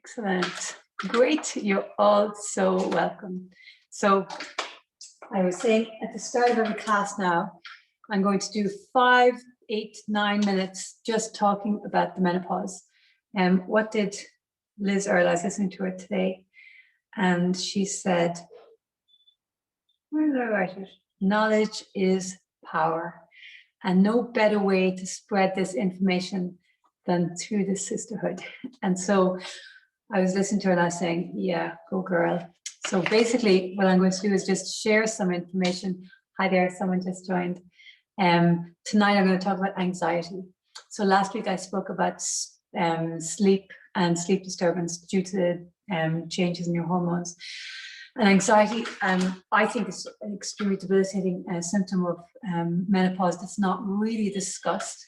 Excellent. Great. You're all so welcome. So I was saying at the start of every class now, I'm going to do 5, 8, 9 minutes just talking about the menopause. And what did Liz Earle, I was listening to her today, and she said, where did I write it? Knowledge is power. And no better way to spread this information than through the sisterhood. And so I was listening to her and I was saying, yeah, go girl. So basically what I'm going to do is just share some information. Hi there, someone just joined. Tonight I'm going to talk about anxiety. So last week I spoke about sleep and sleep disturbance due to changes in your hormones. And anxiety, I think, is an extremely debilitating symptom of menopause that's not really discussed.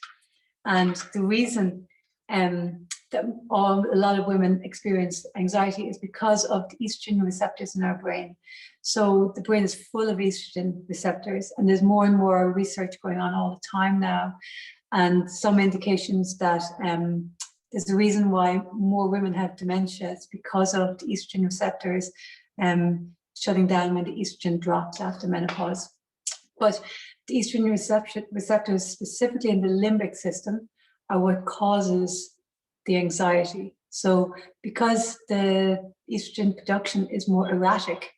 And the reason that a lot of women experience anxiety is because of the estrogen receptors in our brain. So the brain is full of estrogen receptors, and there's more and more research going on all the time now. And some indications that there's a reason why more women have dementia. It's because of the estrogen receptors shutting down when the estrogen drops after menopause. But the estrogen receptors, specifically in the limbic system, are what causes the anxiety. So because the estrogen production is more erratic,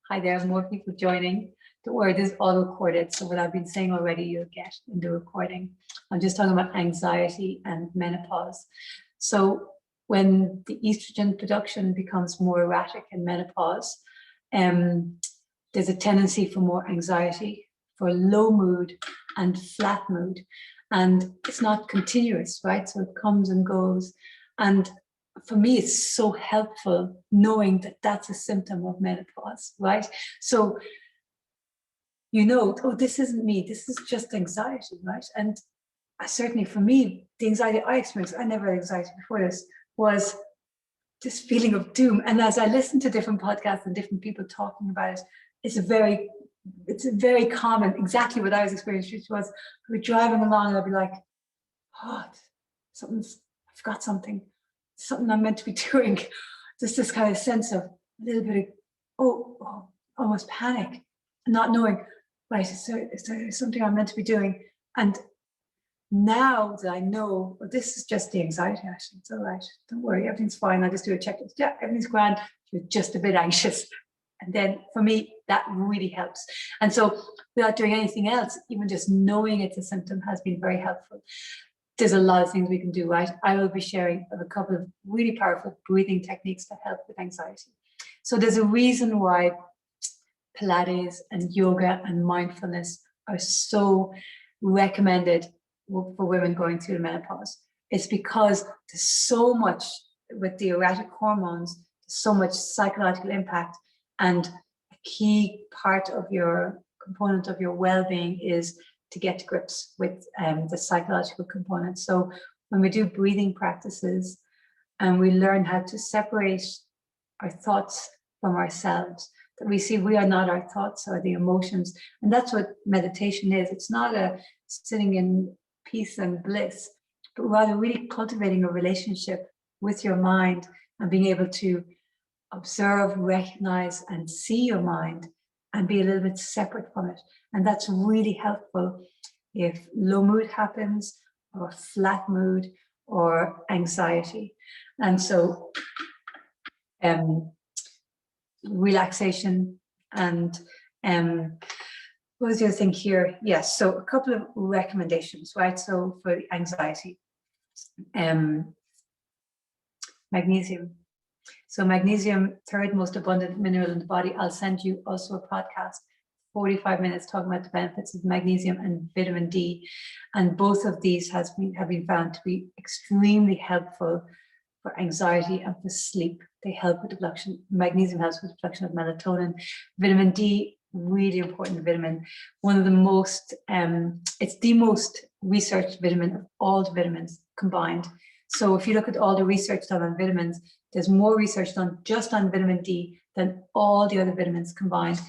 hi there, more people joining, the word is auto-recorded. So what I've been saying already, you'll get in the recording. I'm just talking about anxiety and menopause. So when the estrogen production becomes more erratic in menopause, there's a tendency for more anxiety, for low mood and flat mood. And it's not continuous, right? So it comes and goes. And for me, it's so helpful knowing that that's a symptom of menopause, right? So, you know, oh, this isn't me, this is just anxiety, right? And certainly for me, the anxiety I experienced, I never had anxiety before this, was this feeling of doom. And as I listened to different podcasts and different people talking about it, it's a very common, exactly what I was experiencing, which was I'd be driving along and I'd be like, oh, I forgot something I'm meant to be doing. Just this kind of sense of a little bit of, almost panic, not knowing, right, is there something I'm meant to be doing? And now that I know, well, this is just the anxiety, actually, it's all right, don't worry, everything's fine, I'll just do a checklist. Yeah, everything's grand, you're just a bit anxious. And then for me, that really helps. And so without doing anything else, even just knowing it's a symptom has been very helpful. There's a lot of things we can do, right? I will be sharing a couple of really powerful breathing techniques that help with anxiety. So there's a reason why Pilates and yoga and mindfulness are so recommended for women going through the menopause. It's because there's so much with the erratic hormones, so much psychological impact, and a key part of your component of your well-being is to get to grips with the psychological component. So when we do breathing practices and we learn how to separate our thoughts from ourselves, that we see we are not our thoughts or the emotions. And that's what meditation is. It's not a sitting in peace and bliss, but rather really cultivating a relationship with your mind and being able to observe, recognize, and see your mind and be a little bit separate from it. And that's really helpful if low mood happens, or flat mood, or anxiety. And so relaxation and what was the other thing here? Yes, so a couple of recommendations, right? So for the anxiety, magnesium. So magnesium, third most abundant mineral in the body. I'll send you also a podcast, 45 minutes talking about the benefits of magnesium and vitamin D. And both of these have been found to be extremely helpful for anxiety and for sleep. They help with the production. Magnesium helps with the production of melatonin. Vitamin D, really important vitamin. One of the most, it's the most researched vitamin of all the vitamins combined. So if you look at all the research done on vitamins, there's more research done just on vitamin D than all the other vitamins combined.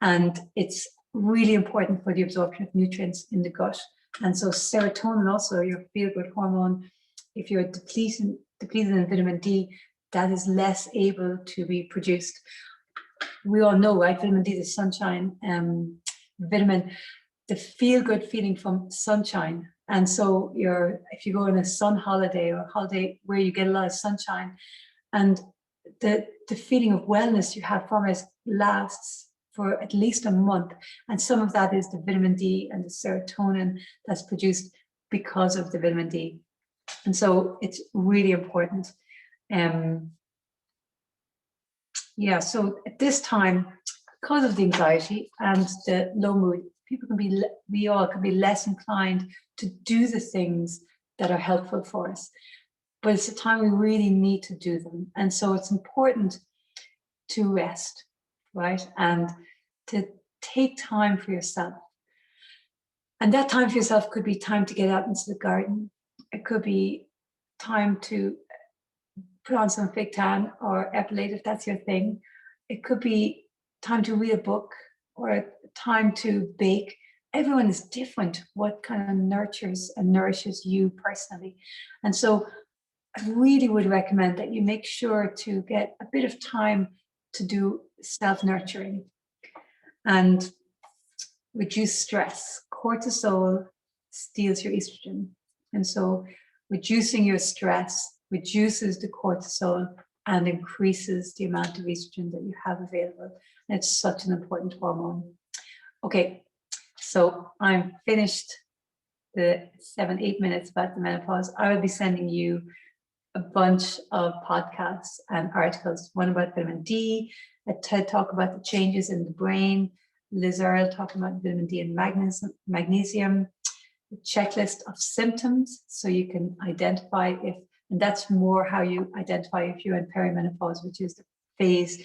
And it's really important for the absorption of nutrients in the gut. And so serotonin, also your feel-good hormone, if you're depleted in vitamin D, that is less able to be produced. We all know, right? Vitamin D, the sunshine vitamin, the feel-good feeling from sunshine. And so if you go on a sun holiday or a holiday where you get a lot of sunshine, and the feeling of wellness you have from it lasts for at least a month. And some of that is the vitamin D and the serotonin that's produced because of the vitamin D. And so it's really important. So at this time, because of the anxiety and the low mood, we all can be less inclined to do the things that are helpful for us. But it's a time we really need to do them. And so it's important to rest, right? And to take time for yourself. And that time for yourself could be time to get out into the garden. It could be time to put on some fake tan or epilate if that's your thing. It could be time to read a book or time to bake. Everyone is different, what kind of nurtures and nourishes you personally. And so I really would recommend that you make sure to get a bit of time to do self-nurturing and reduce stress. Cortisol steals your estrogen. And so reducing your stress reduces the cortisol and increases the amount of estrogen that you have available. And it's such an important hormone. Okay, so I'm finished the 7-8 minutes about the menopause. I will be sending you a bunch of podcasts and articles, one about vitamin D, a TED talk about the changes in the brain, Liz Earle talking about vitamin D and magnesium, a checklist of symptoms so you can identify and that's more how you identify if you're in perimenopause, which is the phase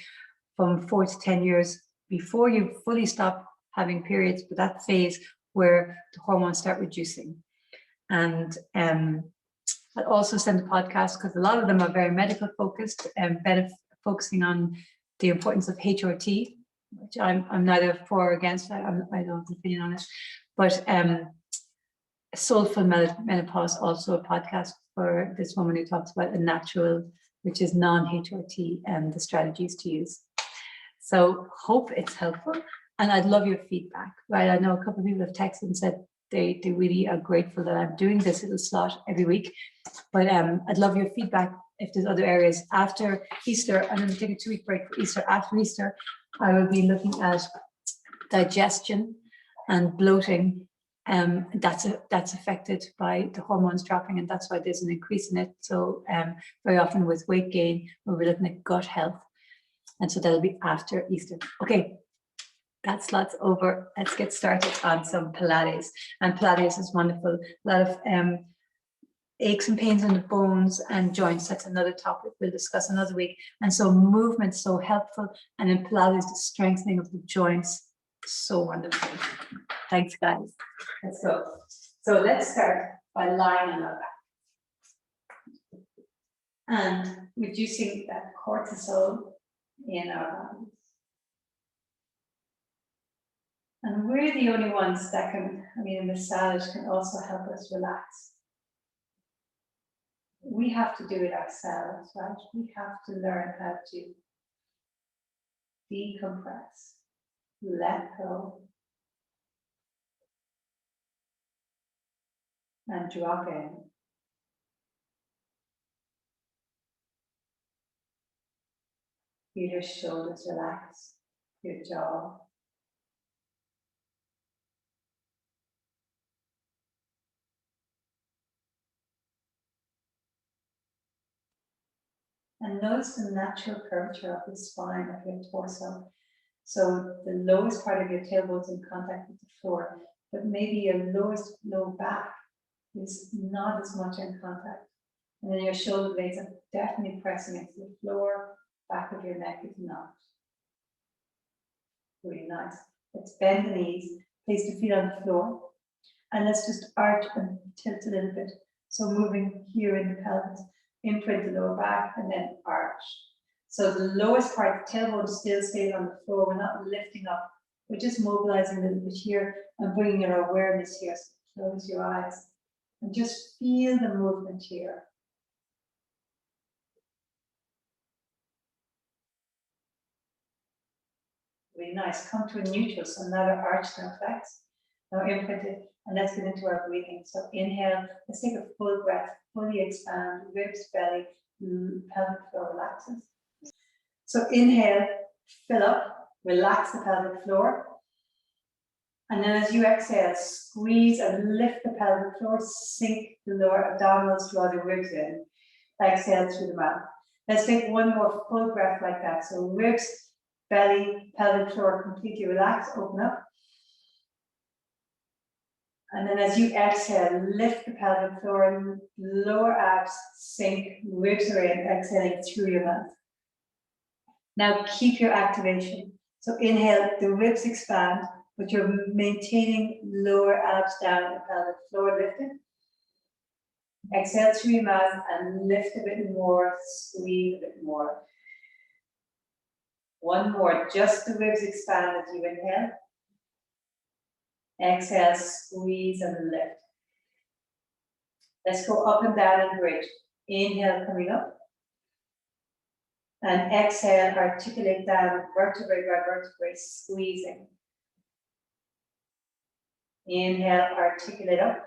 from 4 to 10 years before you fully stop having periods, but that phase where the hormones start reducing. And I'll also send a podcast because a lot of them are very medical focused and focusing on the importance of HRT, which I'm neither for or against. I don't have an opinion on it, but Soulful Menopause, also a podcast for this woman who talks about a natural, which is non-HRT, and the strategies to use. So hope it's helpful, and I'd love your feedback. Right, I know a couple of people have texted and said they really are grateful that I'm doing this little slot every week, but I'd love your feedback if there's other areas. After Easter, I'm going to take a 2-week break for Easter. After Easter, I will be looking at digestion and bloating. That's affected by the hormones dropping, and that's why there's an increase in it. So very often with weight gain, we're looking at gut health, and so that'll be after Easter. Okay, that slot's over. Let's get started on some Pilates. And Pilates is wonderful. A lot of aches and pains in the bones and joints. That's another topic we'll discuss another week. And so movement's so helpful, and in Pilates, the strengthening of the joints, so wonderful. Thanks, guys. Let's go. So let's start by lying on our back and reducing that cortisol in our bodies. And we're the only ones that can, a massage can also help us relax. We have to do it ourselves, right? We have to learn how to decompress, let go, and drop in. Feel your shoulders relax, your jaw. And notice the natural curvature of the spine of your torso. So the lowest part of your tailbone is in contact with the floor, but maybe your lowest low back is not as much in contact. And then your shoulder blades are definitely pressing into the floor, back of your neck is not. Really nice. Let's bend the knees, place the feet on the floor, and let's just arch and tilt a little bit. So moving here in the pelvis, imprint the lower back, and then arch. So the lowest part, the tailbone still stays on the floor. We're not lifting up. We're just mobilizing a little bit here and bringing our awareness here. So close your eyes and just feel the movement here. Really nice. Come to a neutral, so another arch now flex. Now imprint it, and let's get into our breathing. So inhale, let's take a full breath, fully expand, ribs, belly, pelvic floor relaxes. So inhale, fill up, relax the pelvic floor. And then as you exhale, squeeze and lift the pelvic floor, sink the lower abdominals, draw the ribs in. Exhale through the mouth. Let's take one more full breath like that. So ribs, belly, pelvic floor completely relaxed, open up. And then as you exhale, lift the pelvic floor, lower abs, sink, ribs are in, exhaling through your mouth. Now keep your activation. So inhale, the ribs expand, but you're maintaining lower abs down, the pelvic floor lifted. Exhale through your mouth and lift a bit more, squeeze a bit more. One more, just the ribs expand as you inhale. Exhale, squeeze and lift. Let's go up and down and bridge. Inhale, coming up. And exhale, articulate down, vertebrae by vertebrae, squeezing. Inhale, articulate up.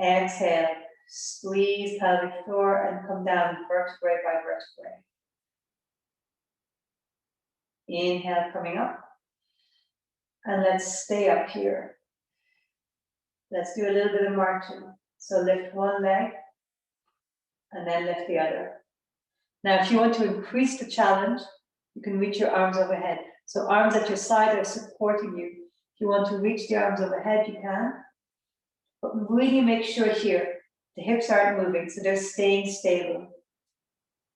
Exhale, squeeze pelvic floor and come down, vertebrae by vertebrae. Inhale, coming up. And let's stay up here. Let's do a little bit of marching. So lift one leg and then lift the other. Now, if you want to increase the challenge, you can reach your arms overhead. So arms at your side are supporting you. If you want to reach the arms overhead, you can. But really make sure here, the hips aren't moving, so they're staying stable.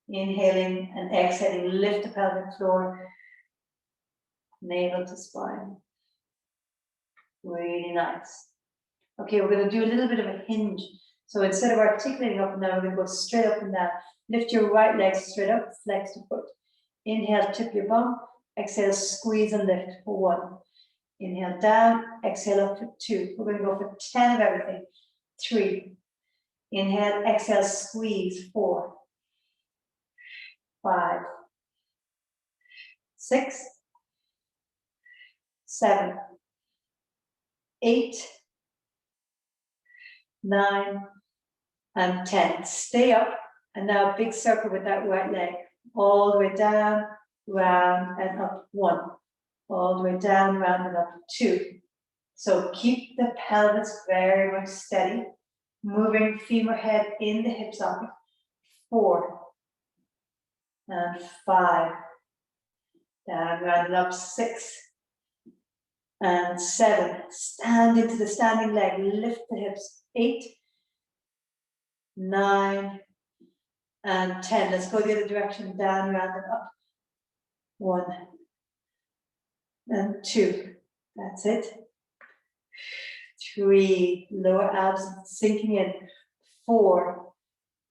Inhaling and exhaling, lift the pelvic floor, navel to spine. Really nice. Okay, we're going to do a little bit of a hinge. So instead of articulating up and down, we're going to go straight up and down. Lift your right leg straight up, flex the foot. Inhale, tip your bum. Exhale, squeeze and lift for 1. Inhale down, exhale up for 2. We're going to go for 10 of everything. 3. Inhale, exhale, squeeze. 4. 5. 6. 7. 8. 9. And 10. Stay up. And now a big circle with that right leg. All the way down, round, and up. 1. All the way down, round, and up. 2. So keep the pelvis very much steady. Moving femur head in the hip socket. 4. And 5. Down, round, and up. 6. And 7. Stand into the standing leg. Lift the hips. 8. 9. And 10. Let's go the other direction. Down, round, and up. 1. And 2. That's it. 3. Lower abs sinking in. 4.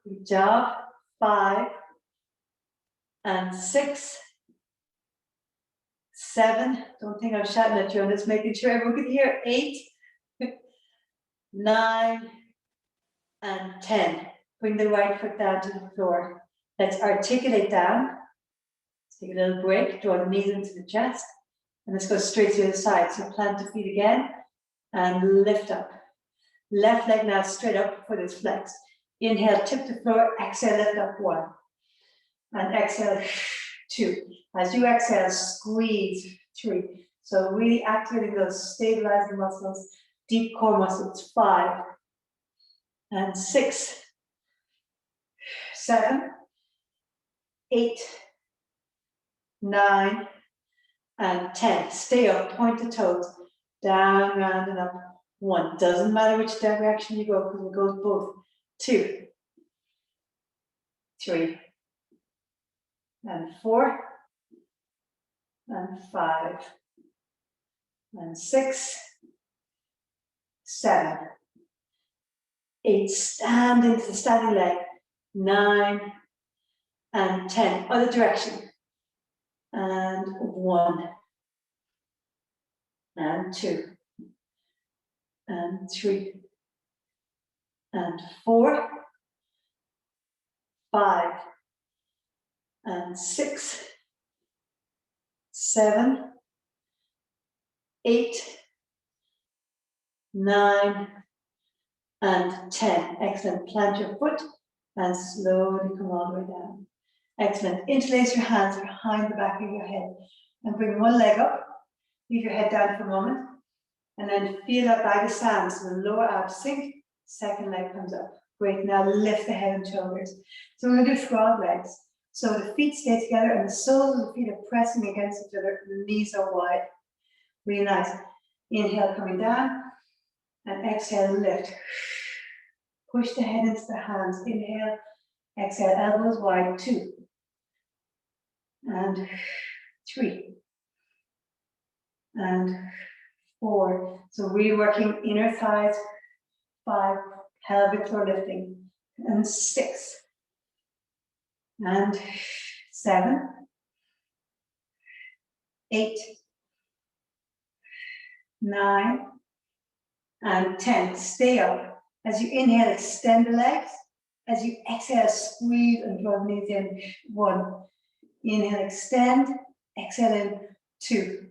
Good job. 5. And 6. 7. Don't think I'm shouting at you. I'm just making sure everyone can hear. 8. 9. And 10. Bring the right foot down to the floor. Let's articulate down. Let's take a little break. Draw the knees into the chest. And let's go straight to the other side. So plant the feet again. And lift up. Left leg now straight up, foot is flexed. Inhale, tip the floor. Exhale, lift up. 1. And exhale, 2. As you exhale, squeeze. 3. So really activating those stabilizing muscles, deep core muscles. 5. And 6. 7. 8. 9. And 10. Stay up, point the toes. Down, round, and up. 1. Doesn't matter which direction you go, because it goes both. 2. 3. And 4. And 5. And 6. 7. 8. Stand into the standing leg. 9. And 10. Other direction. And 1. And 2. And 3. And 4. 5. And 6. 7, 8, 9, and 10. Excellent. Plant your foot and slowly come all the way down. Excellent. Interlace your hands behind the back of your head and bring one leg up. Leave your head down for a moment and then feel that bag of sand. So the lower abs sink, second leg comes up. Great. Now lift the head and shoulders. So we're going to do frog legs. So the feet stay together and the soles of the feet are pressing against each other. The knees are wide. Really nice. Inhale, coming down. And exhale, lift. Push the head into the hands. Inhale, exhale, elbows wide. 2. And 3. And 4. So really working inner thighs. 5. Pelvic floor lifting. And 6. And 7. 8. 9. And 10. Stay up. As you inhale, extend the legs. As you exhale, squeeze and draw the knees in. 1. Inhale, extend. Exhale in. 2.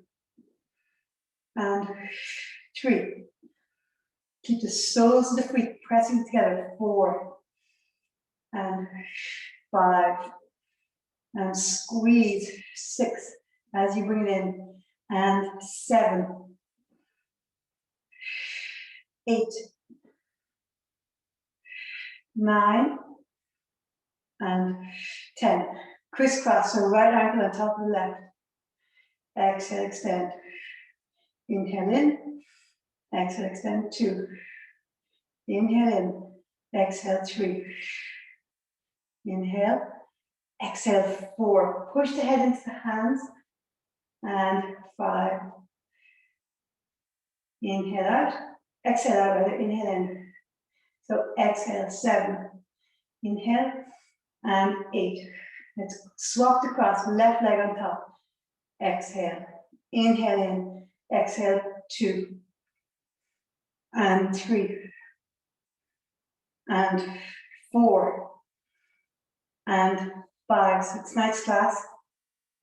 And 3. Keep the soles of the feet pressing together. 4. And 5. And squeeze. 6. As you bring it in. And 7. 8. 9. And 10. Crisscross, so right ankle on top of the left. Exhale, extend. Inhale in. Exhale, extend. 2. Inhale in. Exhale, 3. Inhale. Exhale, 4. Push the head into the hands. And 5. Inhale out. Exhale out, rather. Inhale in. So exhale, 7. Inhale. And 8. Let's swap across, left leg on top. Exhale. Inhale in. Exhale, 2. And 3. And 4. And 5. So it's nice class.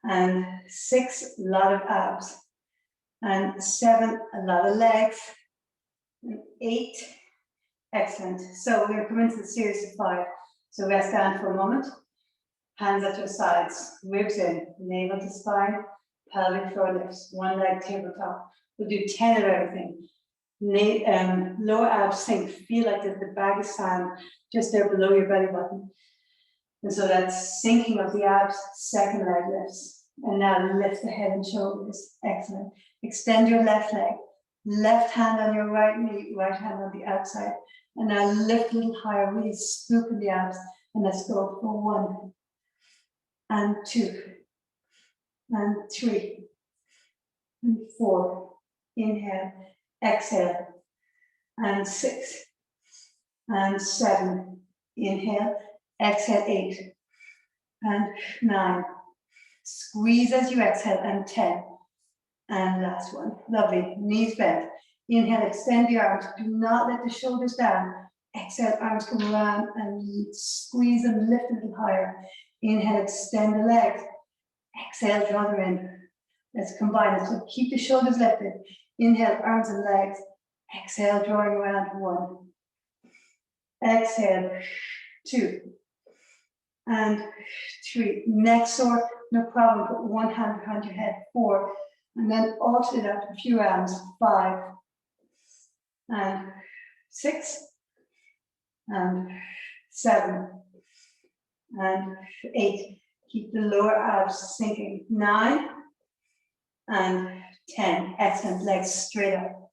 And 6, a lot of abs. And 7, a lot of legs. And 8, excellent. So we're going to come into the series of 5. So rest down for a moment. Hands at your sides, ribs in, navel to spine, pelvic floor lifts, one leg tabletop. We'll do 10 of everything. Lower abs sink, feel like there's the bag of sand just there below your belly button. And so that's sinking of the abs, second leg lifts. And now lift the head and shoulders, excellent. Extend your left leg, left hand on your right knee, right hand on the outside. And now lift a little higher, really scoop in the abs. And let's go for 1. And 2, and 3, and 4, inhale, exhale, and 6, and 7, inhale, exhale, 8, and 9, squeeze as you exhale, and 10, and last one, lovely, knees bent, inhale, extend the arms, do not let the shoulders down, exhale, arms come around, and squeeze and lift a little higher. Inhale, extend the legs. Exhale, draw them in. Let's combine it. So keep the shoulders lifted. Inhale, arms and legs. Exhale, drawing around. 1. Exhale, 2. And 3. Neck sore, no problem. Put one hand behind your head. 4. And then alternate out a few rounds. 5. And 6. And 7. And 8. Keep the lower abs sinking. 9 and 10. Excellent. Legs straight up.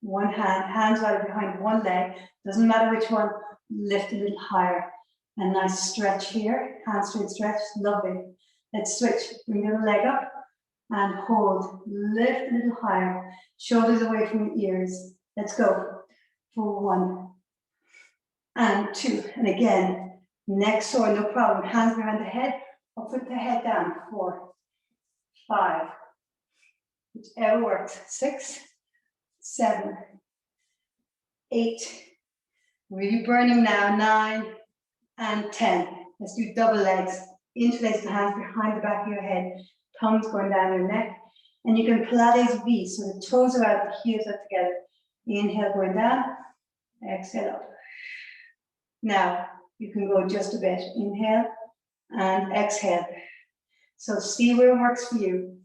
One hand, hands wide behind one leg. Doesn't matter which one. Lift a little higher. A nice stretch here. Hamstring stretch. Lovely. Let's switch. Bring the leg up and hold. Lift a little higher. Shoulders away from the ears. Let's go for 1 and 2. And again. Neck sore, no problem. Hands behind the head or put the head down. 4, 5, whichever works. 6, 7, 8. Really burning now. 9 and 10. Let's do double legs. Interlace the hands behind the back of your head. thumbs going down your neck. And you can Pilates V, so the toes are out, the heels are together. Inhale, going down, exhale up. Now, you can go just a bit. Inhale and exhale. So see where it works for you.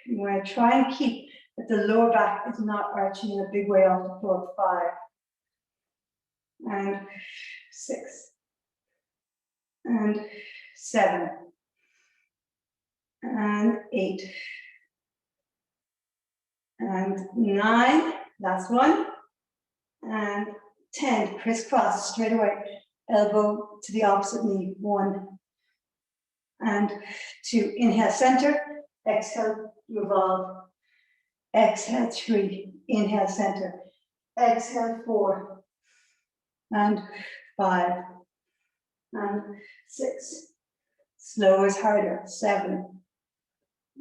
You want to try and keep that the lower back is not arching in a big way off the floor. 5 and 6 and 7 and 8 and 9. Last one. And 10. Crisscross straight away. Elbow to the opposite knee. 1 and 2. Inhale, center. Exhale, revolve. Exhale, 3. Inhale, center. Exhale, 4 and 5 and 6. Slow is harder. 7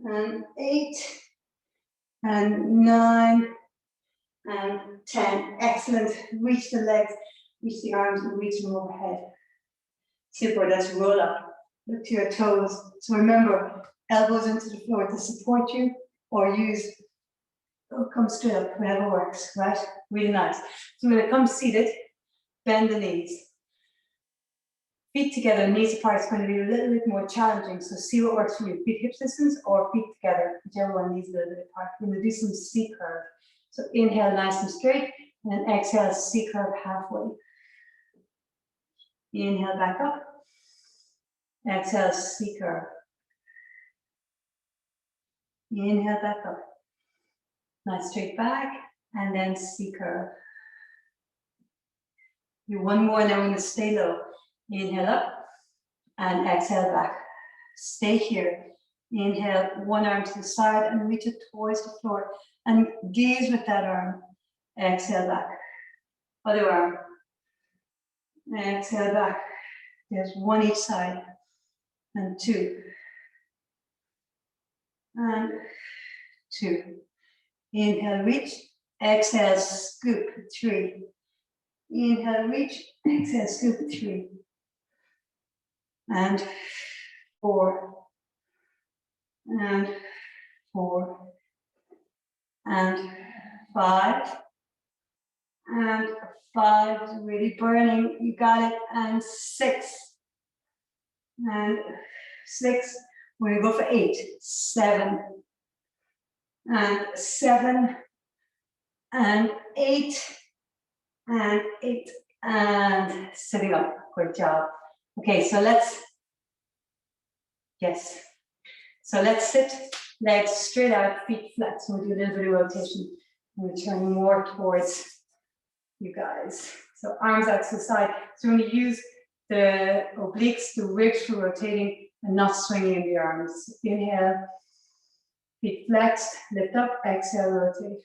and 8 and 9 and 10. Excellent. Reach the legs, reach the arms, and reach them overhead. Super. Let's roll up. Look to your toes. So remember, elbows into the floor to support you, or use, come straight up, whatever works, right? Really nice. So when it comes seated, bend the knees. Feet together, knees apart is going to be a little bit more challenging, so see what works for you. Feet hip distance or feet together, whichever one needs a little bit apart. We're going to do some C curve. So inhale nice and straight, and then exhale C curve halfway. Inhale back up. Exhale C curve. Inhale back up. Nice straight back, and then C curve. Do one more, and then we're going to stay low. Inhale up and exhale back. Stay here. Inhale, one arm to the side and reach it towards the floor. And gaze with that arm. Exhale back. Other arm. Exhale back. There's 1 each side. And 2. And 2. Inhale, reach. Exhale, scoop. 3. Inhale, reach. Exhale, scoop. 3. And 4. And 4. And 5. And 5 is really burning. You got it. And 6. And 6. We're going to go for 8. 7. And 7. And 8. And 8. And sitting up. Great job. Okay, so let's sit, legs straight out, feet flat. So we'll do a little bit of rotation. We'll turn more towards you guys. So arms out to the side. So we're going to use the obliques, the ribs for rotating and not swinging in the arms. Inhale, feet flexed, lift up, exhale, rotate.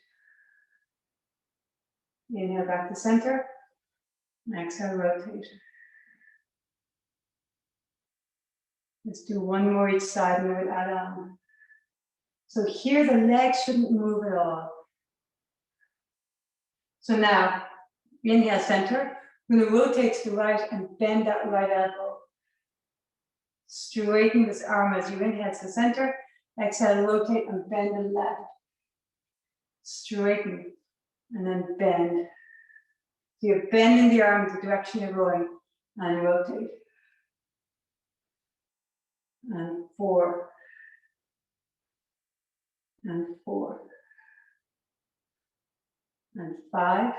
Inhale back to center, exhale, rotate. Let's do one more each side and we'll add on. So here the legs shouldn't move at all. So now, inhale, center. We're going to rotate to the right and bend that right elbow. Straighten this arm as you inhale to the center. Exhale, rotate and bend the left. Straighten and then bend. So you're bending the arm the direction you're going and rotate. And 4. And 4. And 5.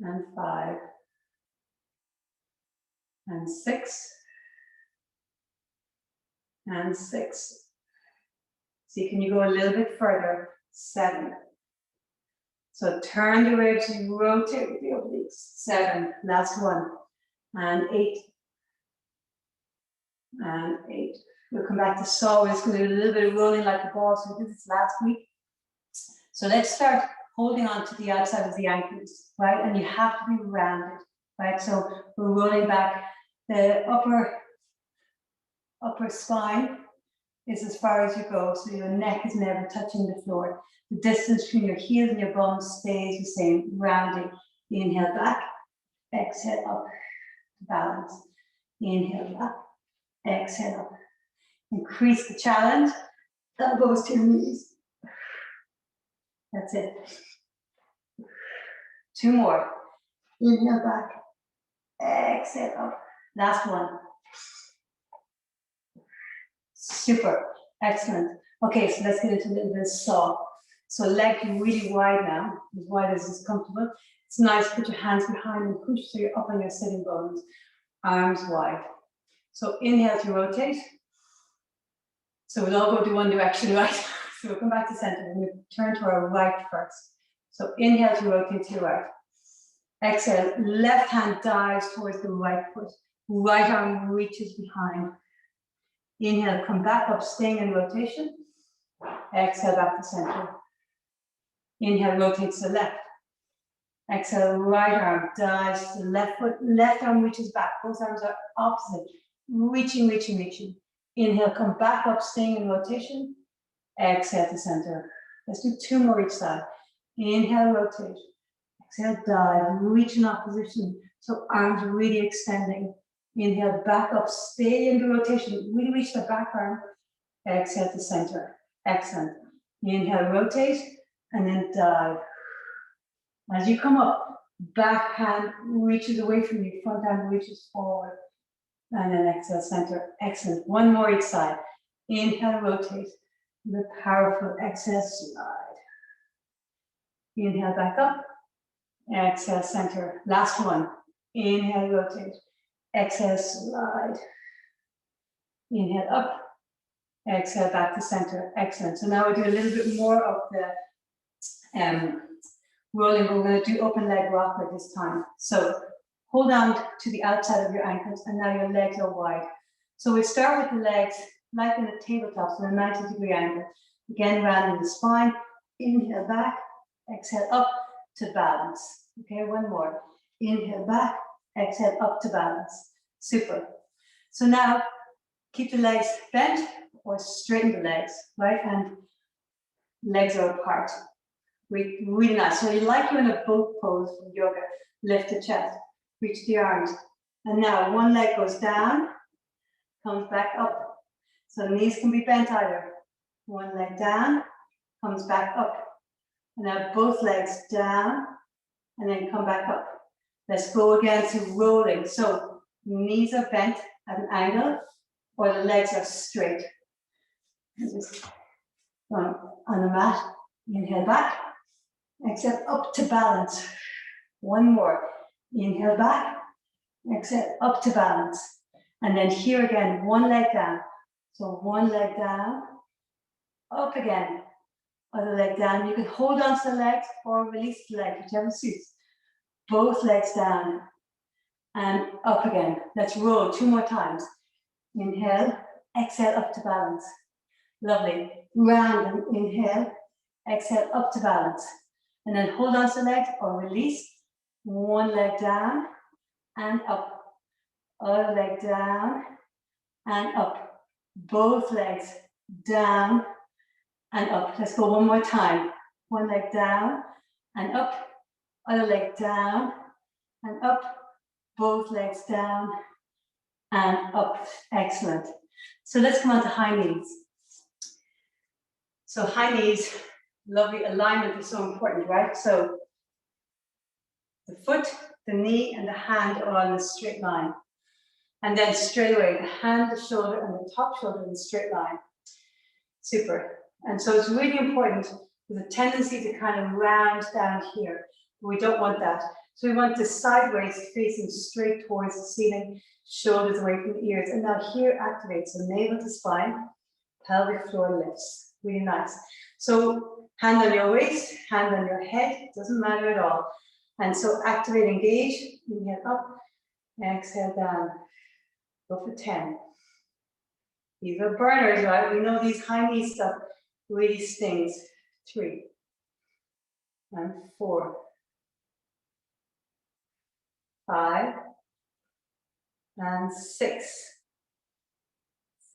And 5. And 6. And 6. See, can you go a little bit further? 7. So turn the ribs, rotate with the obliques. 7. Last one. And 8. And 8. We'll come back to saw. We're just going to do a little bit of rolling like a ball. So we did this last week. So let's start holding on to the outside of the ankles, right? And you have to be rounded, right? So we're rolling back. The upper spine is as far as you go. So your neck is never touching the floor. The distance between your heels and your bum stays the same. Rounding. Inhale back. Exhale up. balance. Inhale up, exhale up. Increase the challenge. Elbows to your knees. That's it. 2 more. Inhale back, exhale up. Last one. Super, excellent. Okay, so let's get into a little bit of saw. So leg really wide now, as wide as is comfortable. It's nice, put your hands behind and push so you're up on your sitting bones. Arms wide. So inhale to rotate. So we'll all go to one direction, right? So we'll come back to center. We're going to turn to our right first. So inhale to rotate to your right. Exhale, left hand dives towards the right foot. Right arm reaches behind. Inhale, come back up, staying in rotation. Exhale, back to center. Inhale, rotate to the left. Exhale, right arm dives to the left foot. Left arm reaches back. Both arms are opposite. Reaching, reaching, reaching. Inhale, come back up, staying in rotation. Exhale to center. Let's do 2 more each side. Inhale, rotate. Exhale, dive, reach in opposition. So arms really extending. Inhale, back up, stay in the rotation. Really reach the back arm. Exhale to center. Excellent. Inhale, rotate, and then dive. As you come up, back hand reaches away from you, front hand reaches forward. And then exhale, center. Excellent. 1 more each side. Inhale, rotate. The powerful exhale, slide. Inhale, back up. Exhale, center. Last one. Inhale, rotate. Exhale, slide. Inhale, up. Exhale, back to center. Excellent. So now we'll do a little bit more of the rolling. We're going to do open leg rocker this time. So hold on to the outside of your ankles, and now your legs are wide. So we start with the legs like in a tabletop, so a 90-degree angle. Again, rounding the spine. Inhale back. Exhale up to balance. Okay, 1 more. Inhale back. Exhale up to balance. Super. So now keep the legs bent or straighten the legs, right? And legs are apart. Really nice. So you like you're in a boat pose for yoga. Lift the chest, reach the arms. And now 1 leg goes down, comes back up. So knees can be bent either. 1 leg down, comes back up. And now both legs down, and then come back up. Let's go again to rolling. So knees are bent at an angle, or the legs are straight. Just on the mat. Inhale back. Exhale up to balance. 1 more. Inhale back. Exhale up to balance. And then here again, 1 leg down. So 1 leg down. Up again. Other leg down. You can hold on to the legs or release the leg, whichever suits. Both legs down. And up again. Let's roll 2 more times. Inhale. Exhale up to balance. Lovely. Round and inhale. Exhale up to balance. And then hold on to the legs or release. 1 leg down and up. Other leg down and up. Both legs down and up. Let's go 1 more time. 1 leg down and up. Other leg down and up. Both legs down and up. Excellent. So let's come on to high knees. So high knees, lovely alignment is so important, right? So the foot, the knee, and the hand are on a straight line. And then straight away, the hand, the shoulder, and the top shoulder in a straight line. Super. And so it's really important. There's a tendency to kind of round down here. But we don't want that. So we want the sideways facing straight towards the ceiling, shoulders away from the ears. And now here activates. So navel to spine, pelvic floor lifts. Really nice. So hand on your waist, hand on your head, doesn't matter at all. And so activate, engage, inhale up, exhale down. Go for 10. These are burners, right? We know these high knee stuff really stings. 3 and 4, 5 and 6,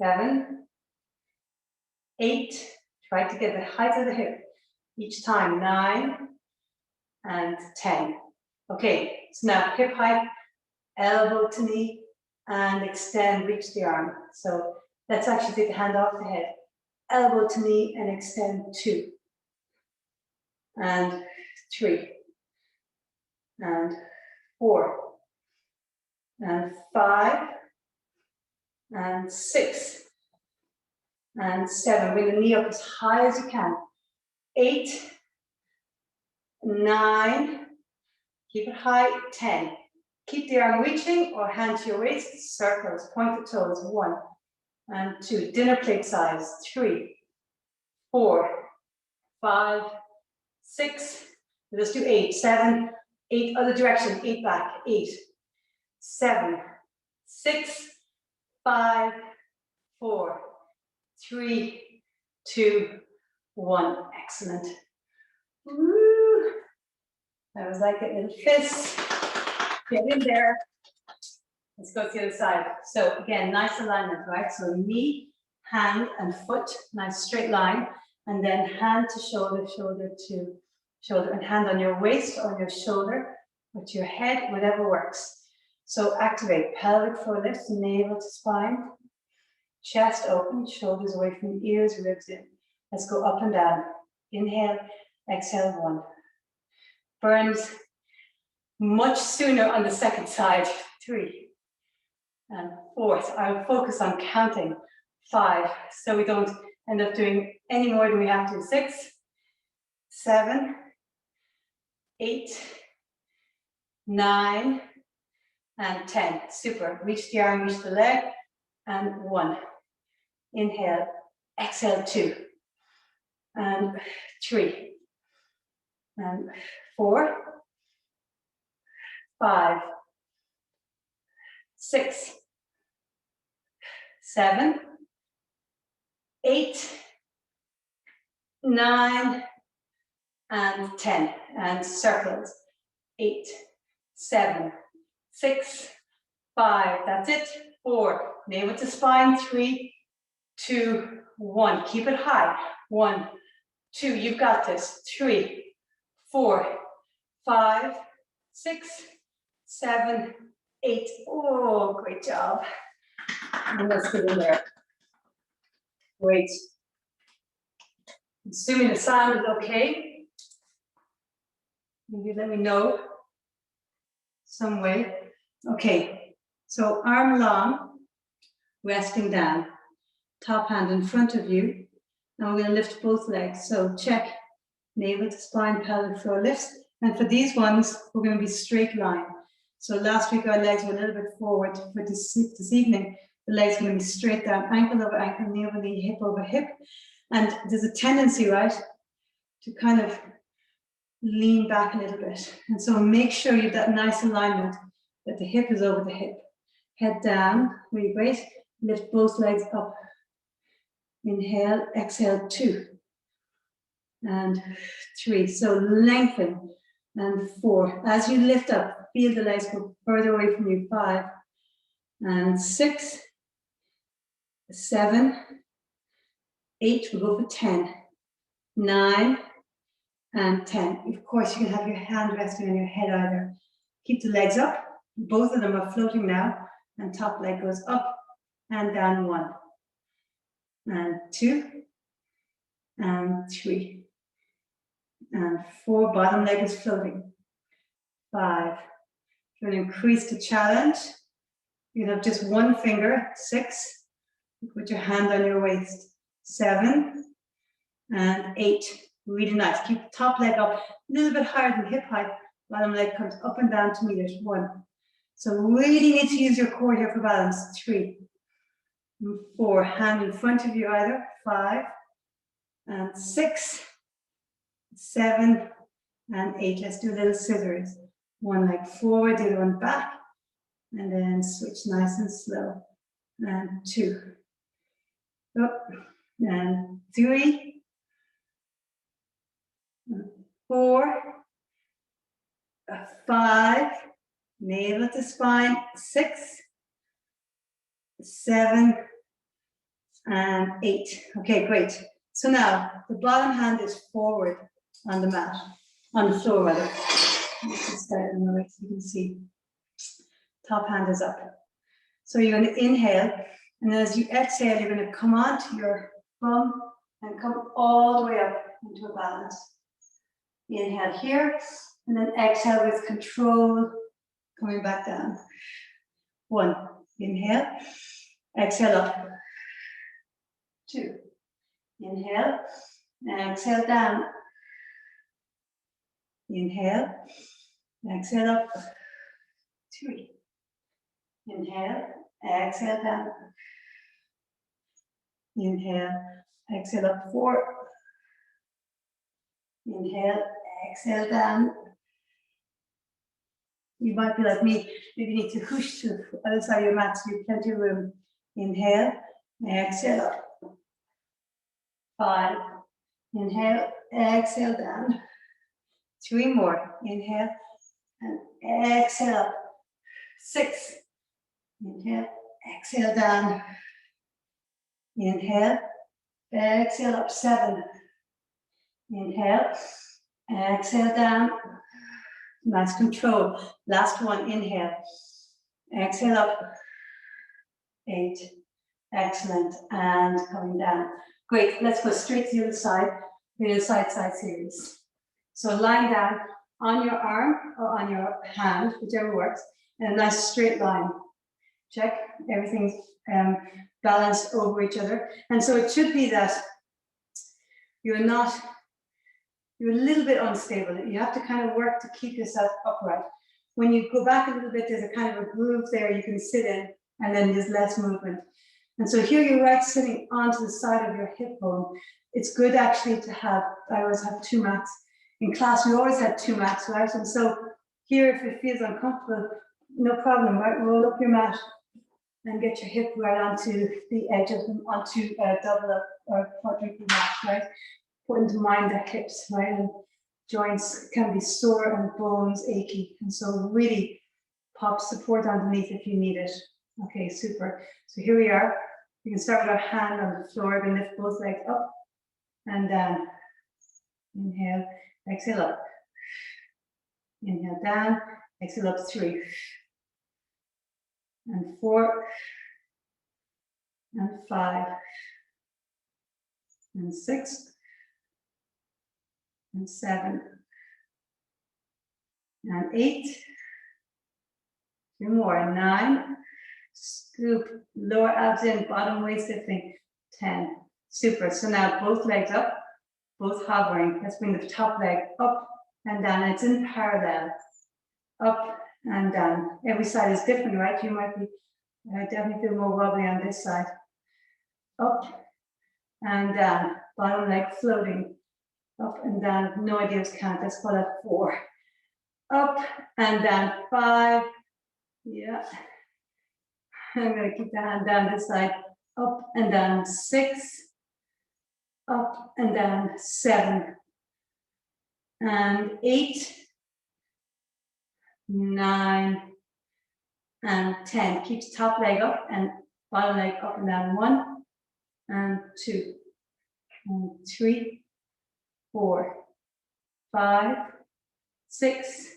7, 8. Try to get the height of the hip each time. 9 and 10. Okay, so now hip height elbow to knee, and extend, reach the arm. So let's actually take the hand off the head. Elbow to knee and extend 2. And 3. And 4. And 5. And 6. And 7. Bring the knee up as high as you can. 8. 9. Keep it high. 10. Keep the arm reaching or hand to your waist. Circles, pointed toes. 1 and 2. Dinner plate size. 3, 4, 5, 6. Let's do 8, 7, 8 other direction. 8 back. 8, 7, 6, 5, 4, 3, 2, 1. Excellent. Woo. That was like a little fist. Get in there. Let's go to the other side. So again, nice alignment, right? So knee, hand, and foot, nice straight line. And then hand to shoulder, shoulder to shoulder, and hand on your waist, on your shoulder, with your head, whatever works. So activate pelvic floor lifts, navel to spine, chest open, shoulders away from ears, ribs in. Let's go up and down. Inhale, exhale, 1. Burns much sooner on the second side. 3 and 4. So I'll focus on counting. 5, so we don't end up doing any more than we have to. 6, 7, 8, 9, and 10. Super. Reach the arm, reach the leg, and 1. Inhale, exhale, 2, and 3, and 4, 5, 6, 7, 8, 9, and 10. And circles. 8, 7, 6, 5. That's it. 4. Navel to spine. 3, 2, 1. Keep it high. 1, 2. You've got this. 3, 4, 5, 6, 7, 8. Oh, great job. And let's get in there. Great. Assuming the sound is okay, maybe let me know some way. Okay, so arm long, resting down, top hand in front of you. Now we're going to lift both legs. So check navel to spine, pelvic floor lifts. And for these ones, we're going to be straight line. So last week our legs were a little bit forward. For this evening, the legs are going to be straight down, ankle over ankle, knee over knee, hip over hip. And there's a tendency, right, to kind of lean back a little bit. And so make sure you have that nice alignment, that the hip is over the hip. Head down, really great. Lift both legs up. Inhale, exhale, 2. And 3. So lengthen. And 4. As you lift up, feel the legs go further away from you. 5. And 6. 7. 8. We'll go for 10. 9. And 10. Of course, you can have your hand resting on your head either. Keep the legs up. Both of them are floating now. And top leg goes up and down. 1. And 2. And 3. And 4. Bottom leg is floating. 5. You're going to increase the challenge. You can have just one finger. 6. Put your hand on your waist. 7. And 8. Really nice. Keep the top leg up a little bit higher than hip height. Bottom leg comes up and down to meters. 1. So really need to use your core here for balance. 3. And 4. Hand in front of you either. 5. And 6. 7. And 8. Let's do little scissors. One leg forward, the other one back. And then switch nice and slow. And 2. Up. And 3. 4, 5, navel to spine, 6, 7, and 8. Okay, great. So now the bottom hand is forward on the mat, on the floor rather. Let's just start on the right so you can see. top hand is up. So you're going to inhale, and as you exhale, you're going to come onto your bum and come all the way up into a balance. Inhale here, and then exhale with control, coming back down. 1, inhale, exhale up. 2, inhale, exhale down. Inhale, exhale up. 3, inhale, exhale down. Inhale, exhale up. 4, inhale, exhale down. You might be like me, maybe you need to push to the other side of your mat so you have plenty of room. Inhale, exhale up. 5, inhale, exhale down. 3 more, inhale, and exhale up. 6, inhale, exhale down. Inhale, exhale up. 7, inhale, exhale down. Nice control. Last one, inhale, exhale up. 8, excellent, and coming down. Great, let's go straight to the other side. We do a side-side series. So lying down on your arm or on your hand, whichever works, in a nice straight line. Check, everything's balanced over each other. And so it should be that you're a little bit unstable. You have to kind of work to keep yourself upright. When you go back a little bit, there's a kind of a groove there you can sit in, and then there's less movement. And so here you're right sitting onto the side of your hip bone. It's good actually to have, I always have 2 mats. In class, we always had 2 mats, right? And so here, if it feels uncomfortable, no problem, right? Roll up your mat and get your hip right onto the edge of them, onto a double up or quadruple mat, right? Put into mind that hips, right? And joints can be sore and bones achy. And so really pop support underneath if you need it. Okay, super. So here we are. You can start with our hand on the floor. We're going to lift both legs up and down. Inhale, exhale up. Inhale down, exhale up. 3 and 4 and 5 and 6 and 7 and 8. 2 more. 9. Scoop, lower abs in, bottom waist lifting. 10. Super. So now both legs up, both hovering. Let's bring the top leg up and down. It's in parallel. Up and down. Every side is different, right? You might be definitely feel more wobbly on this side. Up and down. Bottom leg floating. Up and down. No ideas count. Let's call that 4. Up and down. 5. Yeah. I'm going to keep the hand down this side. Up and down. 6. Up and down. 7 and 8, 9 and 10. Keeps top leg up and bottom leg up and down. 1 and 2 and 3, 4, 5, 6,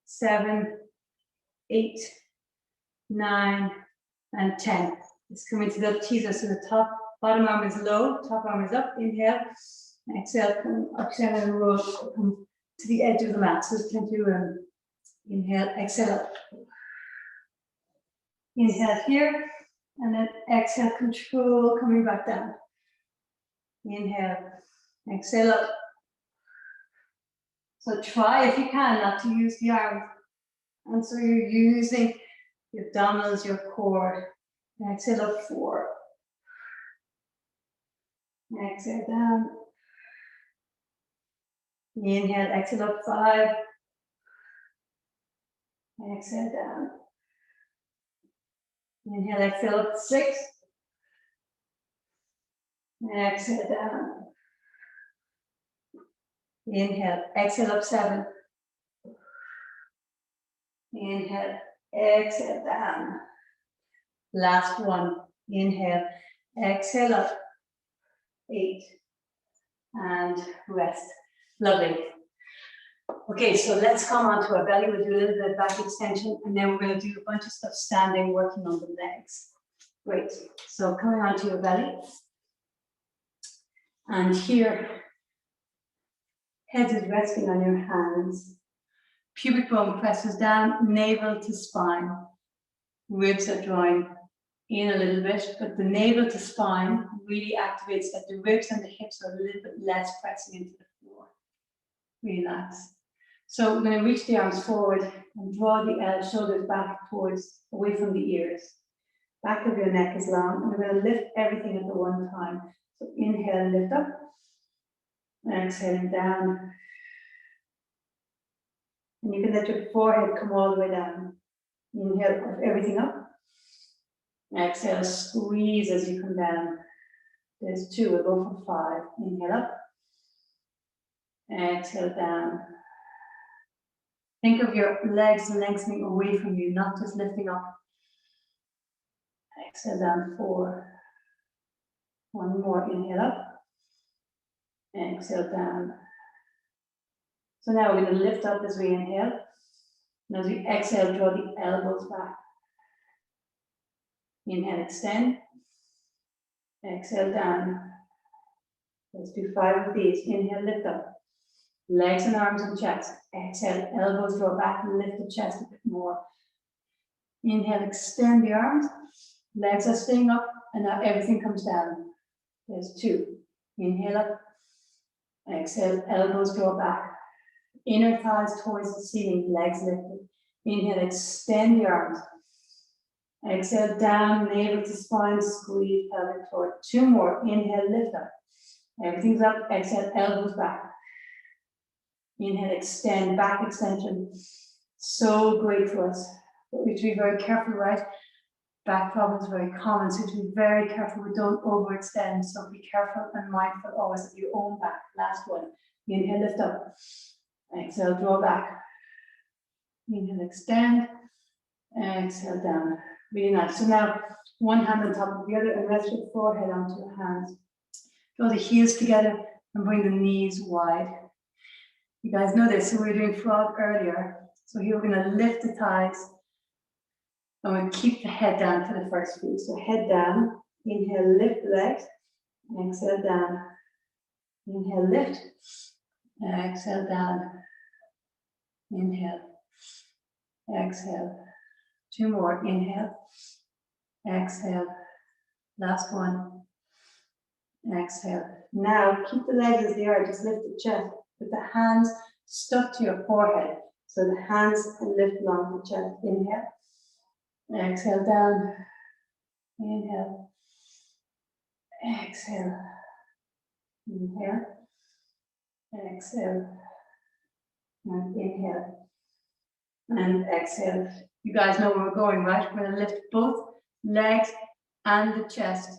7, 8, 9 and 10. Let's come into the teaser. So the bottom arm is low, top arm is up. Inhale, exhale, come up, exhale, and roll, come to the edge of the mat. So there's plenty of room. Inhale, exhale up. Inhale here, and then exhale, control, coming back down. Inhale, exhale up. So try, if you can, not to use the arms. And so you're using your abdominals, your core. Exhale up. 4. Exhale down. Inhale, exhale up. 5. Exhale down. Inhale, exhale up. 6. Exhale down. Inhale, exhale up. 7. Inhale, exhale down. Last one. Inhale, exhale up. 8 and rest. Lovely. Okay, so let's come onto our belly. We'll do a little bit of back extension, and then we're going to do a bunch of stuff standing, working on the legs. Great. So coming onto your belly. And here, head is resting on your hands. Pubic bone presses down, navel to spine. Ribs are drawing in a little bit, but the navel to spine really activates that the ribs and the hips are a little bit less pressing into the floor. Relax. So we're going to reach the arms forward and draw the shoulders back towards, away from the ears. Back of your neck is long, and we're going to lift everything at the one time. So inhale, lift up. Exhale down. And you can let your forehead come all the way down. Inhale, lift everything up. Exhale, squeeze as you come down. There's 2, we'll go for 5. Inhale up. Exhale down. Think of your legs lengthening away from you, not just lifting up. Exhale down, 4. 1 more, inhale up. Exhale down. So now we're going to lift up as we inhale. And as we exhale, draw the elbows back. Inhale, extend. Exhale down. Let's do 5 of these. Inhale, lift up. Legs and arms and chest. Exhale, elbows draw back and lift the chest a bit more. Inhale, extend the arms. Legs are staying up, and now everything comes down. There's 2. Inhale up. Exhale, elbows draw back. Inner thighs towards the ceiling, legs lifted. Inhale, extend the arms. Exhale, down, navel to spine, squeeze pelvic floor. 2 more. Inhale, lift up. Everything's up. Exhale, elbows back. Inhale, extend, back extension. So great for us. But we have to be very careful, right? Back problems are very common, so to be very careful we don't overextend. So be careful and mindful always of your own back. Last one. Inhale, lift up. Exhale, draw back. Inhale, extend. Exhale, down. Really nice. So now, one hand on top of the other and rest your forehead onto your hands. Draw the heels together and bring the knees wide. You guys know this, so we were doing frog earlier. So here we're going to lift the thighs. And we'll keep the head down for the first few. So head down. Inhale, lift the legs. Exhale, down. Inhale, lift. Exhale, down. Inhale. Exhale. 2 more. Inhale. Exhale. Last one. Exhale. Now, keep the legs as they are. Just lift the chest with the hands stuck to your forehead. So the hands lift along the chest. Inhale. Exhale, down. Inhale. Exhale. Inhale. Exhale. And inhale. And exhale. You guys know where we're going, right? We're going to lift both legs and the chest.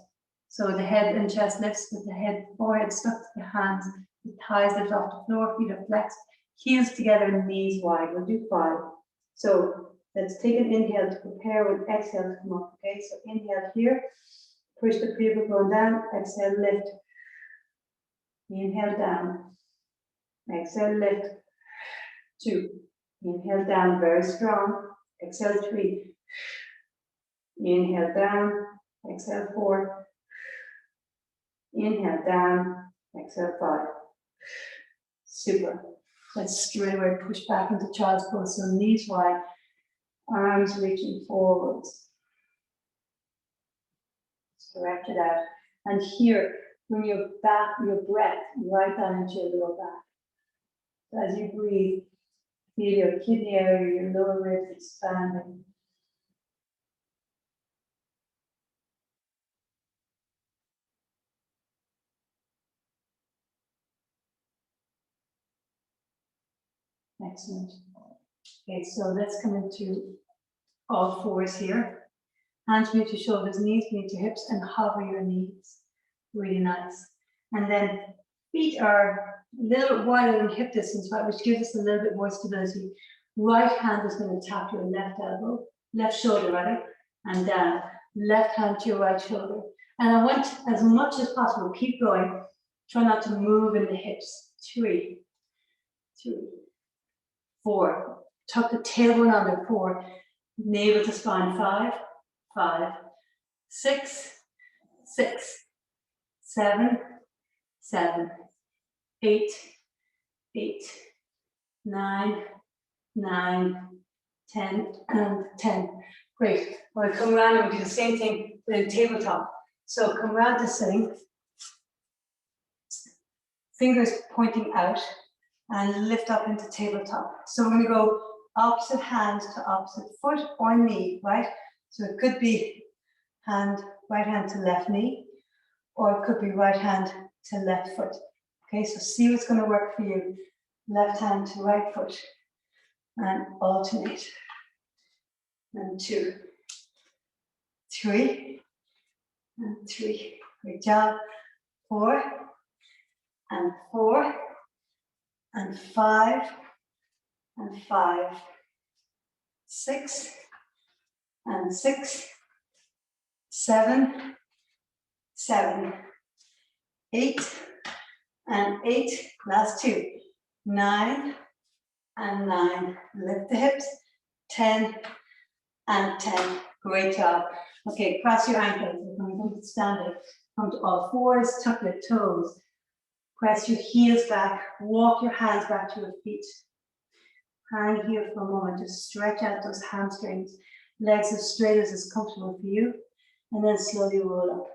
So the head and chest lifts with the head, forehead stuck to the hands, the thighs lift off the floor, feet are flexed, heels together and knees wide. We'll do 5. So let's take an inhale to prepare with exhale to come up. Okay, so inhale here, push the pubic bone down, exhale, lift. Inhale down, exhale, lift. 2. Inhale down, very strong. Exhale, 3. Inhale down, exhale, 4. Inhale down, exhale, 5. Super. Let's straight away push back into child's pose. So knees wide, arms reaching forwards. Stretch it out. And here, bring your breath right down into your lower back. So as you breathe, feel your kidney area, your lower ribs expanding. Excellent. Okay, so let's come into all fours here. Hands beneath your shoulders, knees beneath your hips, and hover your knees. Really nice. And then feet are a little bit wider than hip distance, right, which gives us a little bit more stability. Right hand is going to tap your left elbow, left shoulder rather, and down. Left hand to your right shoulder. And I want, as much as possible, keep going. Try not to move in the hips. 3, 2, 4. Tuck the tailbone under. 4. Navel to spine. 5, 5, 6, 6, 7, 7, 8, 8, 9, 9, 10, and 10. Great. We'll come around and we'll do the same thing with the tabletop. So come around to sitting. Fingers pointing out and lift up into tabletop. So we're going to go opposite hand to opposite foot or knee, right? So it could be right hand to left knee, or it could be right hand to left foot. Okay, so see what's going to work for you. Left hand to right foot and alternate. And 2, 3, and 3. Great job. 4, and 4, and 5, and 5, 6, and 6, 7, 7, 8, and 8. Last 2. 9, and 9. Lift the hips. 10, and 10. Great job. Okay, cross your ankles. We're going to come to standing. Come to all fours, tuck your toes. Press your heels back. Walk your hands back to your feet. Hang here for a moment. Just stretch out those hamstrings. Legs as straight as is comfortable for you. And then slowly roll up.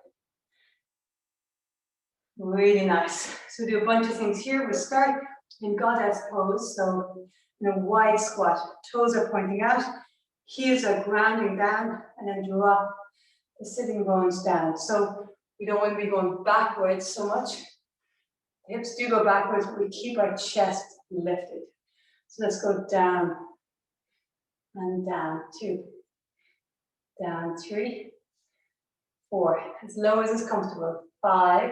Really nice. So we do a bunch of things here. We'll start in goddess pose. So in a wide squat. Toes are pointing out. Heels are grounding down. And then drop the sitting bones down. So we don't want to be going backwards so much. The hips do go backwards, but we keep our chest lifted. So let's go down and down. 2, down 3, 4, as low as is comfortable. 5,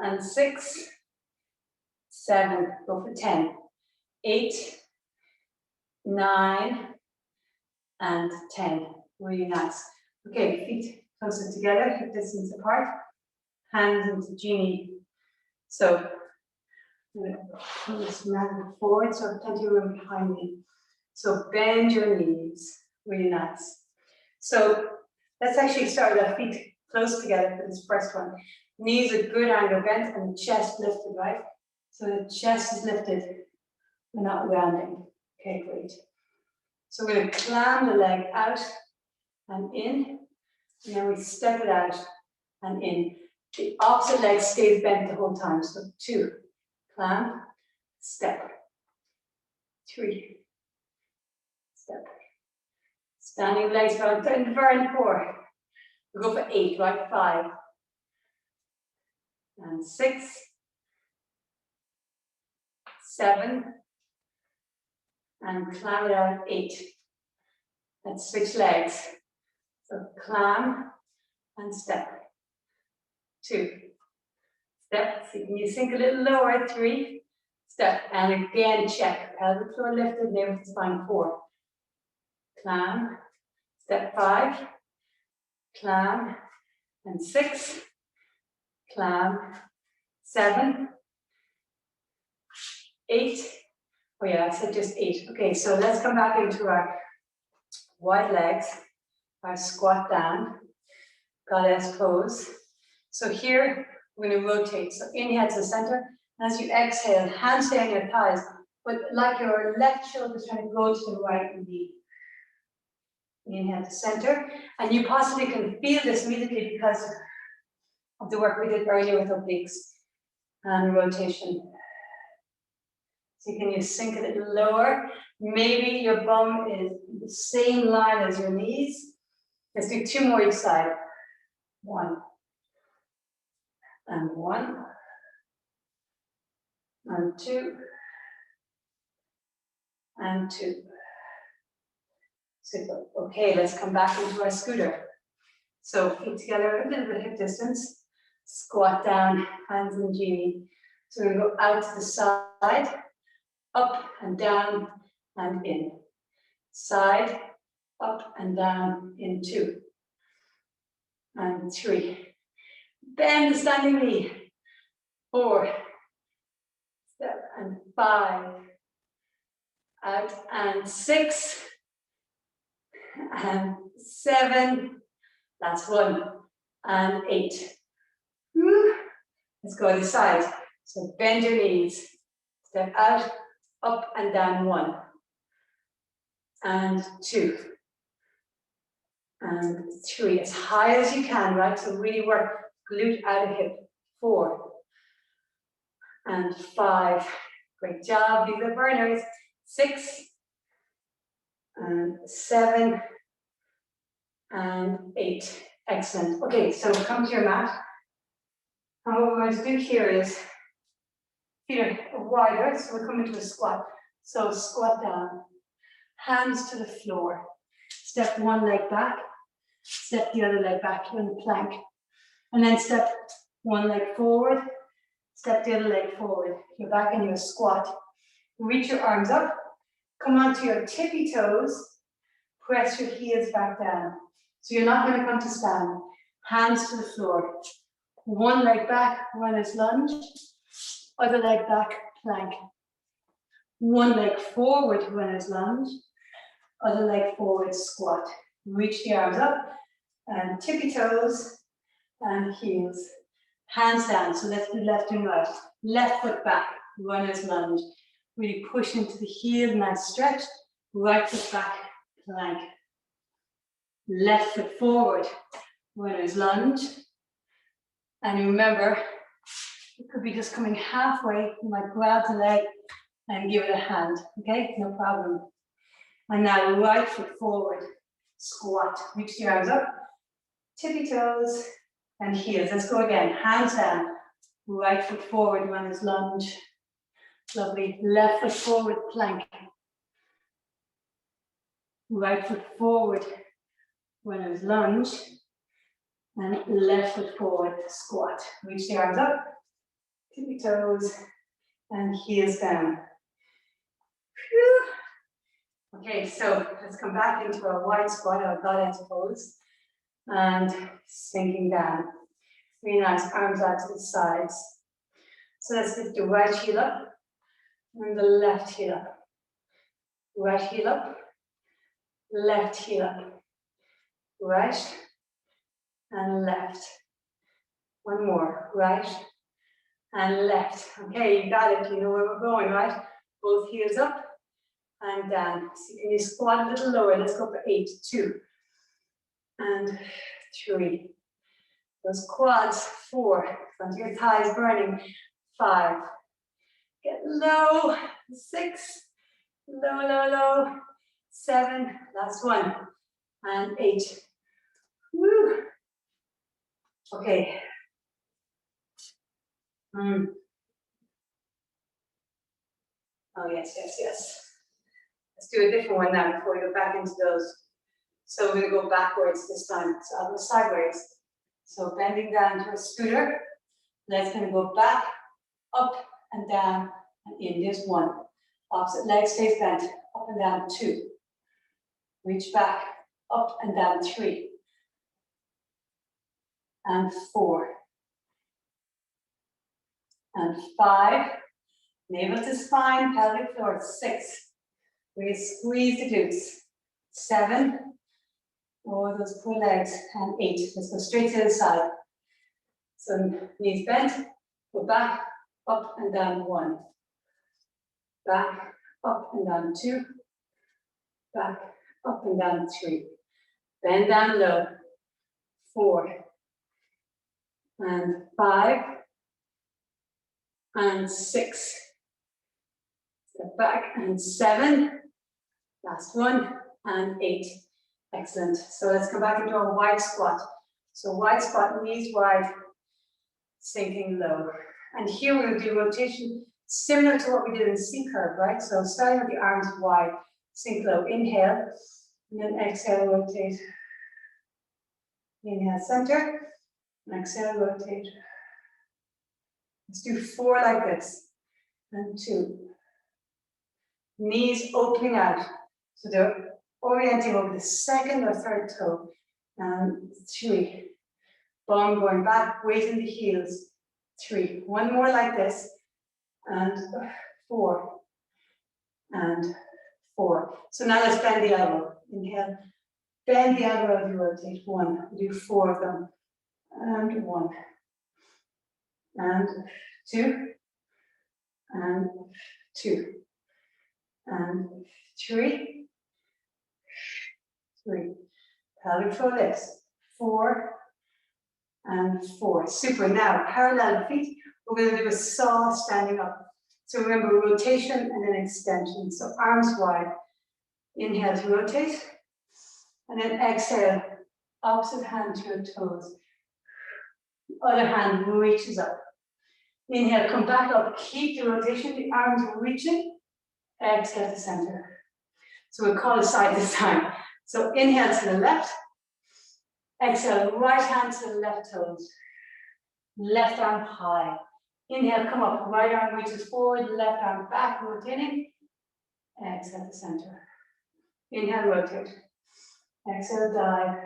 and 6, 7, go for 10, 8, 9, and 10. Really nice. Okay, feet closer together, hip distance apart, hands into genie. So I'm going to pull this mat forward so I have plenty of room behind me. So bend your knees. Really nice. So let's actually start with our feet close together for this first one. Knees at good angle bent and the chest lifted, right? So the chest is lifted. We're not rounding. Okay, great. So we're going to climb the leg out and in. And then we step it out and in. The opposite leg stays bent the whole time. So 2, climb, step. 3, step. Standing legs out, turn and 4. We go for 8, right? 5. And 6, 7. And climb it out, 8. Let's switch legs. So climb and step. 2, step. So can you sink a little lower? 3, step. And again, check. Pelvic floor lifted, navel to spine. 4. Climb. Step. 5. Climb. And 6. Climb. 7. 8. Oh yeah, I said just 8. Okay, so let's come back into our wide legs, our squat down, goddess pose. So here, we're going to rotate. So inhale to the center. As you exhale, hands stay on your thighs, but like your left shoulder is trying to go to the right knee. Inhale to center. And you possibly can feel this immediately because of the work we did earlier with obliques and rotation. So can you sink a little lower? Maybe your bum is the same line as your knees. Let's do 2 more each side. 1. And 1. And 2. And 2. Super. Okay, let's come back into our scooter. So feet together, a little bit of hip distance. Squat down, hands in genie. So we're going to go out to the side, up and down and in. Side, up and down in 2. And 3. Bend the standing knee. 4. Step and 5. out, and 6, and 7, that's 1, and 8. Woo. Let's go to the side. So bend your knees, step out, up and down, 1, and 2, and 3, as high as you can, right? So really work glute out of hip, 4, and 5, great job, these are burners, 6, and 7, and 8, excellent. Okay, so come to your mat, and what we're going to do here is, feet are wider, so we're coming to a squat. So squat down, hands to the floor, step one leg back, step the other leg back, you're in the plank, and then step one leg forward, step the other leg forward, you're back in your squat. Reach your arms up, come onto your tippy toes, press your heels back down. So you're not going to come to stand, hands to the floor, one leg back, runner's lunge, other leg back, plank. One leg forward, runner's lunge, other leg forward, squat. Reach the arms up, and tippy toes, and heels. Hands down, so let's do left and right. Left foot back, runner's lunge. Really push into the heel, nice stretch. Right foot back, plank. Left foot forward, runner's lunge. And remember, it could be just coming halfway. You might grab the leg and give it a hand, okay? No problem. And now right foot forward, squat. Reach the arms up, tippy toes, and heels. Let's go again, hands down. Right foot forward, runner's lunge. Lovely. Left foot forward, plank. Right foot forward, runner's lunge. And left foot forward, squat. Reach the arms up, tippy toes, and heels down. Whew. Okay, so let's come back into our wide squat, our God pose, and sinking down. Really nice, arms out to the sides. So let's lift the right heel up and the left heel up. Right heel up, left heel up. Right and left. One more, right and left. Okay, you got it, you know where we're going, right? Both heels up and down. So can you squat a little lower? Let's go for 8, 2, and 3. Those quads, 4. Front of your thighs burning. 5. Get low. 6. Low, low, low. 7. Last one. And 8. Woo. Okay. Oh, yes, yes, yes. Let's do a different one now before we go back into those. So we're going to go backwards this time. So I'll go sideways. So bending down to a scooter. Legs going to go back, up and down, and in. There's 1. Opposite leg stays bent. Up and down, 2. Reach back, up and down, 3. And 4. And 5. Navel to spine, pelvic floor, 6. Really squeeze the glutes. 7. Oh, those poor legs. And 8. Let's go straight to the side. So knees bent, go back, up and down, 1. Back, up and down, 2. Back, up and down, 3. Bend down low. 4. And 5. And 6. Step back, and 7. Last one, and 8. Excellent. So let's come back into our wide squat. So wide squat, knees wide, sinking low. And here we're going to do rotation similar to what we did in C-curve, right? So starting with the arms wide, sink low. Inhale, and then exhale, rotate. Inhale, center, and exhale, rotate. Let's do 4 like this, and 2. Knees opening out, so they're orienting over the second or third toe, and 3. Bum going back, weight in the heels, 3. One more like this, and 4, and 4. So now let's bend the elbow. Inhale, bend the elbow as you rotate. 1. Do 4 of them. And 1. And 2. And 2. And 3. 3. Pelvic floor lifts. 4. And 4. Super. Now, parallel feet. We're going to do a saw standing up. So remember, rotation and then extension. So arms wide. Inhale to rotate. And then exhale. Opposite hand to your toes. Other hand reaches up. Inhale, come back up. Keep the rotation. The arms reaching. Exhale to center. So we'll call it side this time. So inhale to the left. Exhale, right hand to the left toes. Left arm high. Inhale, come up. Right arm reaches forward. Left arm back, rotating. Exhale to center. Inhale, rotate. Exhale, dive.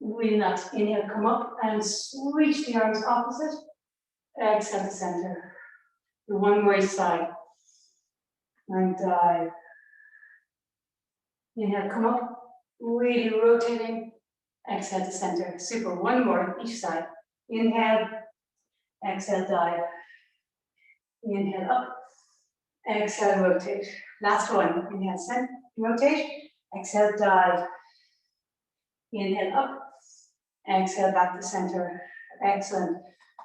Really nice. Inhale, come up and reach the arms opposite. Exhale to center. The one more side. And dive. Inhale, come up. Really rotating. Exhale to center. Super. One more each side. Inhale. Exhale, dive. Inhale up. Exhale, rotate. Last one. Inhale, send, rotate. Exhale, dive. Inhale up. Exhale, back to center. Excellent.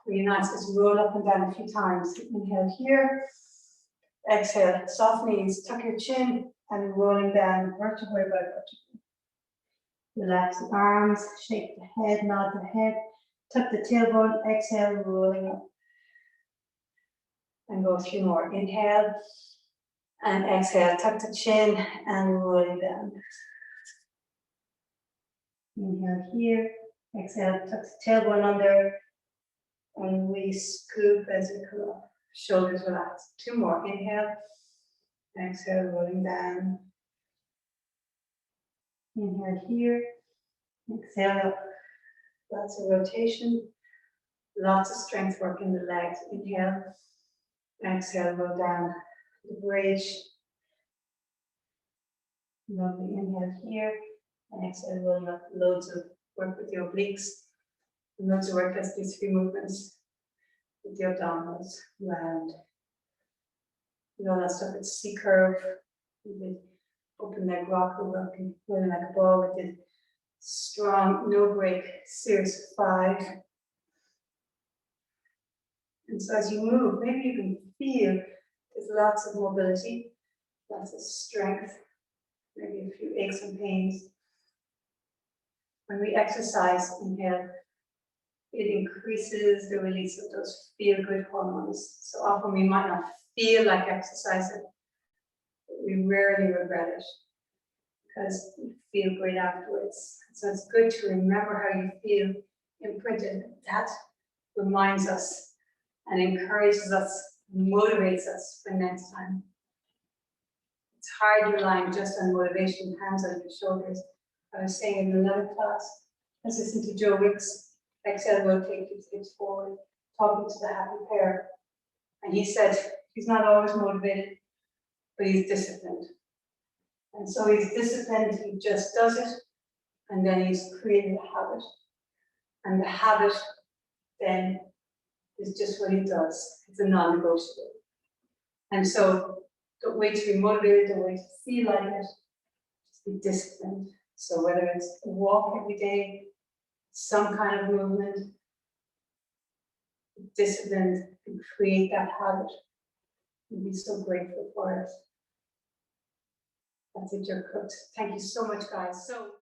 Really nice. Just roll up and down a few times. Inhale here. Exhale, soft knees. Tuck your chin and rolling down vertebrae by vertebrae. Relax the arms. Shake the head, nod the head. Tuck the tailbone. Exhale, rolling up. And go a few more. Inhale and exhale. Tuck the chin and rolling down. Inhale here. Exhale, tuck the tailbone under. And we scoop as we come up. Shoulders relaxed. 2 more. Inhale. Exhale, rolling down. Inhale here. Exhale up. Lots of rotation. Lots of strength work in the legs. Inhale. Exhale, roll down the bridge. Lovely. Inhale here. Exhale, rolling up. Loads of work with the obliques. Loads of work. Let's do 3 movements with the abdominals. Round. You know that stuff with C curve. We did open leg rock. We're working rolling like a ball. We did strong, no break, series of 5. And so as you move, maybe you can feel there's lots of mobility, lots of strength, maybe a few aches and pains. When we exercise, inhale, it increases the release of those feel-good hormones. So often we might not feel like exercising, but we rarely regret it because we feel great afterwards. So it's good to remember how you feel imprinted. That reminds us and encourages us, motivates us for next time. It's hard relying just on motivation, hands on your shoulders. I was saying in another class, let's listen to Joe Wicks. Exhale, rotate, keep hips forward, talking to the happy pair. And he said he's not always motivated, but he's disciplined. And so he's disciplined, he just does it, and then he's created a habit. And the habit then is just what he does. It's a non-negotiable. And so don't wait to be motivated, don't wait to feel like it, just be disciplined. So whether it's a walk every day, some kind of movement, disciplined, and create that habit. You'll be so grateful for it. That's it, you're cooked. Thank you so much, guys. So